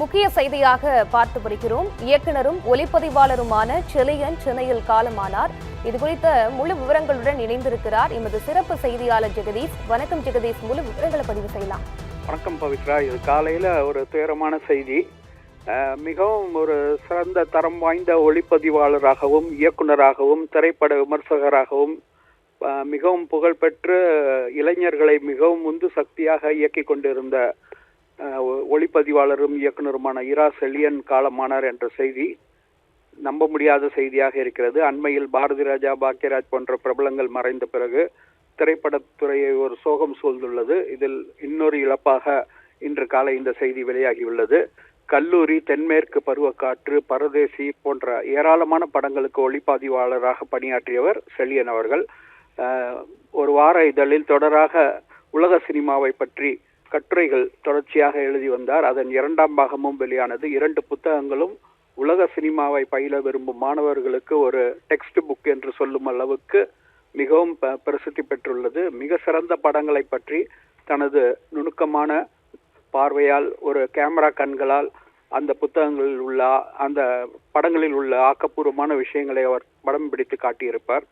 முக்கிய செய்தியாக பார்த்து வருகிறோம். இயக்குனரும் ஒளிப்பதிவாளருமான செலியன் சென்னையில் காலமானார். இதுகுறித்த முழு விவரங்களுடன் இணைந்திருக்கிறார் எமது சிறப்பு செய்தியாளர் ஜெகதீஷ். வணக்கம் ஜெகதீஷ், முழு விவரங்களை பதிவு செய்யலாம். வணக்கம் பவித்ரா. இது காலையில ஒரு துயரமான செய்தி. மிகவும் ஒரு சிறந்த தரம் வாய்ந்த ஒளிப்பதிவாளராகவும் இயக்குனராகவும் திரைப்பட விமர்சகராகவும் மிகவும் புகழ்பெற்று இளைஞர்களை மிகவும் உந்து சக்தியாக இயக்கி கொண்டிருந்த ஒளிப்பதிவாளரும் இயக்குனருமான இரா செலியன் காலமானார் என்ற செய்தி நம்ப முடியாத செய்தியாக இருக்கிறது. அண்மையில் பாரதி ராஜா, பாக்யராஜ் போன்ற பிரபலங்கள் மறைந்த பிறகு திரைப்படத்துறையை ஒரு சோகம் சூழ்ந்துள்ளது. இதில் இன்னொரு இழப்பாக இன்று காலை இந்த செய்தி வெளியாகியுள்ளது. கல்லூரி, தென்மேற்கு பருவக்காற்று, பரதேசி போன்ற ஏராளமான படங்களுக்கு ஒளிப்பதிவாளராக பணியாற்றியவர் செலியன் அவர்கள். ஒரு வார இதழில் தொடராக உலக சினிமாவை பற்றி கட்டுரைகள் தொடர்ச்சியாக எழுதி வந்தார். அதன் 2ஆம் பாகமும் வெளியானது. 2 புத்தகங்களும் உலக சினிமாவை பயில விரும்பும் மாணவர்களுக்கு ஒரு டெக்ஸ்ட் புக் என்று சொல்லும் அளவுக்கு மிகவும் பிரசித்தி பெற்றுள்ளது. மிக சிறந்த படங்களை பற்றி தனது நுணுக்கமான பார்வையால், ஒரு கேமரா கண்களால் அந்த புத்தகங்களில் உள்ள அந்த படங்களில் உள்ள ஆக்கப்பூர்வமான விஷயங்களை அவர் படம் பிடித்து காட்டியிருப்பார்.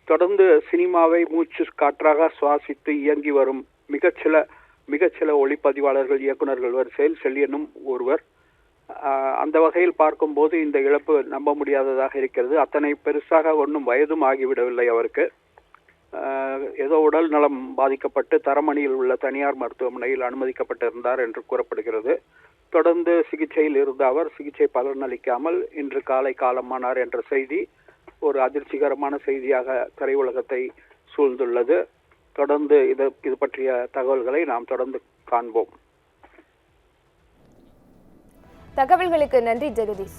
தொடர்ந்து சினிமாவை மூச்சு காற்றாக சுவாசித்து இயங்கி வரும் மிகச்சில ஒளிப்பதிவாளர்கள், இயக்குநர்கள் வரிசையில் செலியனும் ஒருவர். அந்த வகையில் பார்க்கும்போது இந்த இழப்பு நம்ப முடியாததாக இருக்கிறது. அத்தனை பெருசாக ஒன்றும் வயதும் ஆகிவிடவில்லை அவருக்கு. ஏதோ உடல் நலம் பாதிக்கப்பட்டு தரமணியில் உள்ள தனியார் மருத்துவமனையில் அனுமதிக்கப்பட்டிருந்தார் என்று கூறப்படுகிறது. தொடர்ந்து சிகிச்சையில் இருந்த அவர் சிகிச்சை பலனளிக்காமல் இன்று காலை காலமானார் என்ற செய்தி ஒரு அதிர்ச்சிகரமான செய்தியாக திரையுலகத்தை சூழ்ந்துள்ளது. தொடர்ந்து இது பற்றிய தகவல்களை நாம் தொடர்ந்து காண்போம். தகவல்களுக்கு நன்றி ஜெகதீஷ்.